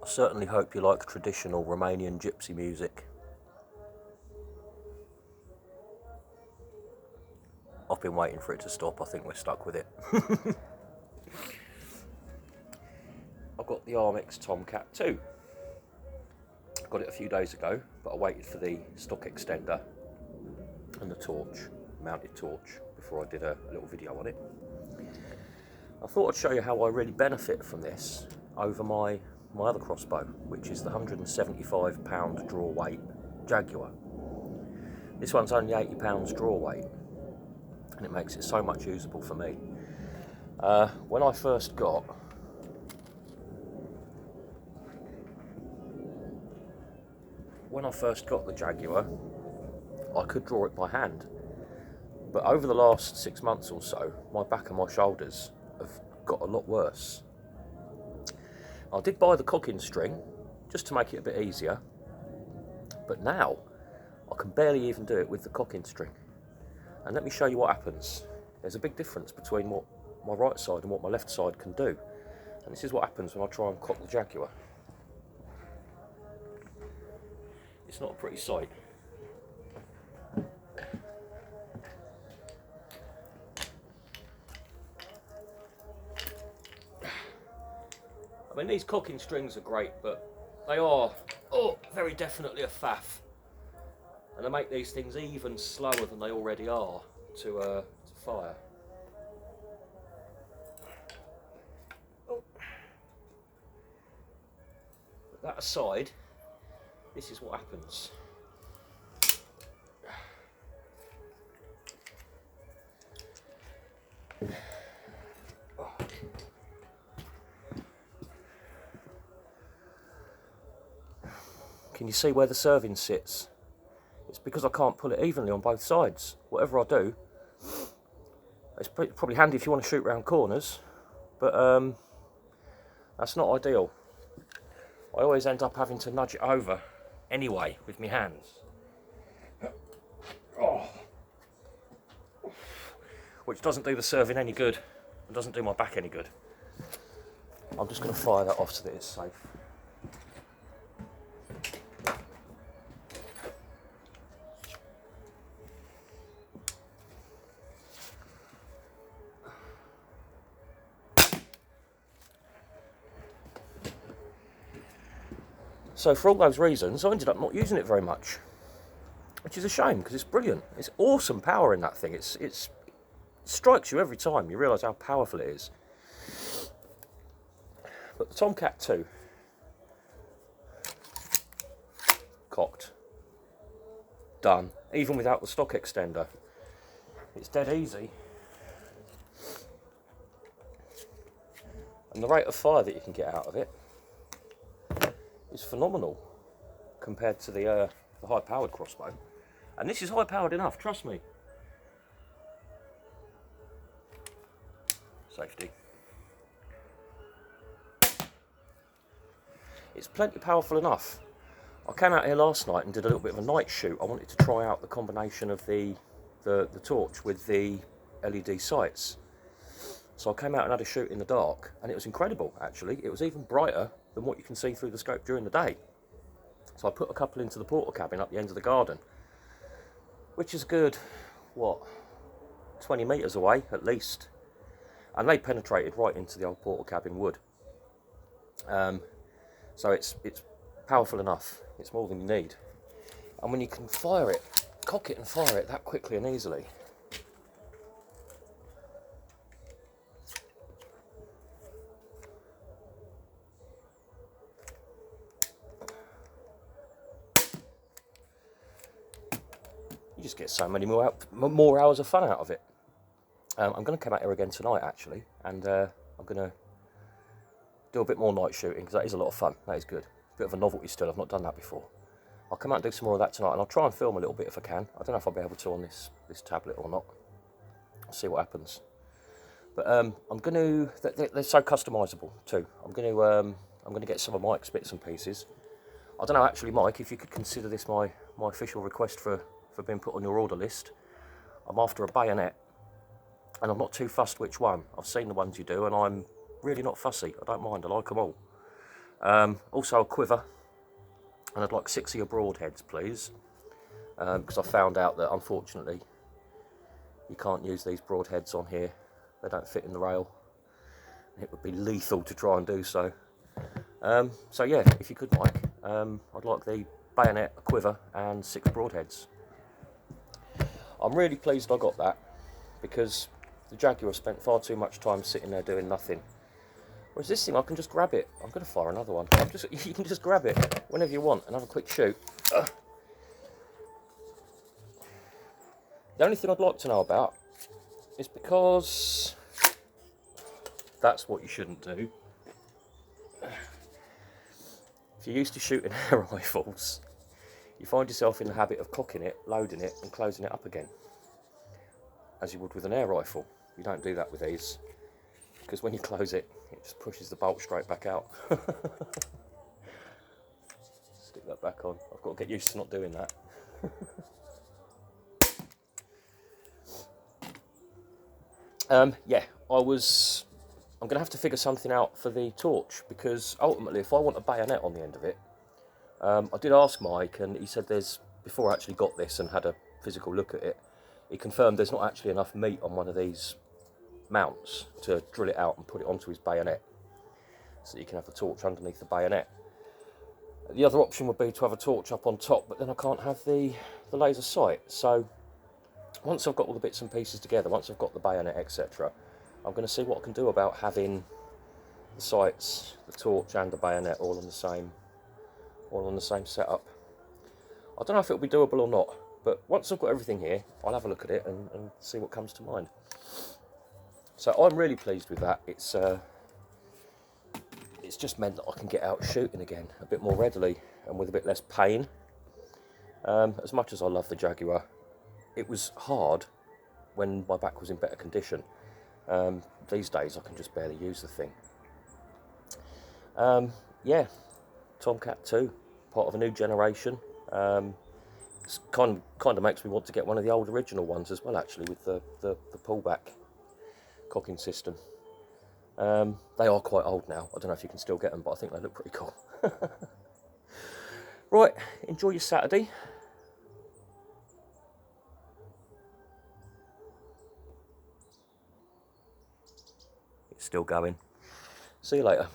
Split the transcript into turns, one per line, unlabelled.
I certainly hope you like traditional Romanian gypsy music. I've been waiting for it to stop, I think we're stuck with it. I've got the Armex Tomcat II. Got it a few days ago, but I waited for the stock extender and the torch, mounted torch, before I did a little video on it. I thought I'd show you how I really benefit from this over my other crossbow, which is the 175 pound draw weight Jaguar. This one's only 80 pounds draw weight, and it makes it so much usable for me. When I first got the Jaguar, I could draw it by hand, but over the last 6 months or so, my back and my shoulders have got a lot worse. I did buy the cocking string just to make it a bit easier, but now I can barely even do it with the cocking string. And let me show you what happens. There's a big difference between what my right side and what my left side can do. And this is what happens when I try and cock the Jaguar. It's not a pretty sight. I mean, these cocking strings are great, but they are, very definitely a faff. And they make these things even slower than they already are to fire. But that aside, this is what happens. Can you see where the serving sits? It's because I can't pull it evenly on both sides. Whatever I do, it's probably handy if you want to shoot round corners, but that's not ideal. I always end up having to nudge it over anyway with my hands. Which doesn't do the serving any good, and doesn't do my back any good. I'm just going to fire that off so that it's safe. So for all those reasons, I ended up not using it very much, which is a shame because it's brilliant. It's awesome power in that thing. It strikes you every time. You realise how powerful it is. But the Tomcat II, cocked, done, even without the stock extender. It's dead easy. And the rate of fire that you can get out of it is phenomenal compared to the high-powered crossbow. And this is high-powered enough, trust me. Safety. It's plenty powerful enough. I came out here last night and did a little bit of a night shoot. I wanted to try out the combination of the torch with the LED sights. So I came out and had a shoot in the dark, and it was incredible, actually. It was even brighter than what you can see through the scope during the day. So I put a couple into the portal cabin up the end of the garden, which is good, 20 metres away at least. And they penetrated right into the old portal cabin wood. So it's powerful enough. It's more than you need. And when you can fire it, cock it and fire it that quickly and easily, you just get so many more hours of fun out of it. I'm going to come out here again tonight, actually, and I'm going to do a bit more night shooting, because that is a lot of fun. That is good. A bit of a novelty still. I've not done that before. I'll come out and do some more of that tonight, and I'll try and film a little bit if I can. I don't know if I'll be able to on this tablet or not. I'll see what happens. But I'm going to... They're so customisable too. I'm going to get some of Mike's bits and pieces. I don't know, actually, Mike, if you could consider this my official request for being put on your order list. I'm after a bayonet, and I'm not too fussed which one. I've seen the ones you do, and I'm really not fussy. I don't mind. I like them all. Also a quiver, and I'd like 6 of your broadheads, please, because I found out that unfortunately you can't use these broadheads on here. They don't fit in the rail. It would be lethal to try and do so. So yeah, if you could, Mike, I'd like the bayonet, a quiver, and 6 broadheads. I'm really pleased I got that, because the Jaguar spent far too much time sitting there doing nothing. Whereas this thing, I can just grab it. I'm going to fire another one. You can just grab it whenever you want and have a quick shoot. The only thing I'd like to know about is, because that's what you shouldn't do. If you're used to shooting air rifles, you find yourself in the habit of cocking it, loading it, and closing it up again, as you would with an air rifle. You don't do that with these, because when you close it, it just pushes the bolt straight back out. Stick that back on. I've got to get used to not doing that. Yeah, I'm going to have to figure something out for the torch, because ultimately, if I want a bayonet on the end of it, I did ask Mike, and he said before I actually got this and had a physical look at it, he confirmed there's not actually enough meat on one of these mounts to drill it out and put it onto his bayonet, so you can have the torch underneath the bayonet. The other option would be to have a torch up on top, but then I can't have the laser sight. So once I've got all the bits and pieces together, once I've got the bayonet, etc., I'm going to see what I can do about having the sights, the torch, and the bayonet all on the same setup. I don't know if it'll be doable or not, but once I've got everything here, I'll have a look at it and see what comes to mind. So I'm really pleased with that. It's just meant that I can get out shooting again a bit more readily and with a bit less pain. As much as I love the Jaguar, it was hard when my back was in better condition. These days I can just barely use the thing. Yeah, Tomcat II, part of a new generation. It's kind of makes me want to get one of the old original ones as well, actually, with the pullback cocking system. They are quite old now. I don't know if you can still get them, but I think they look pretty cool. Right, enjoy your Saturday. It's still going. See you later.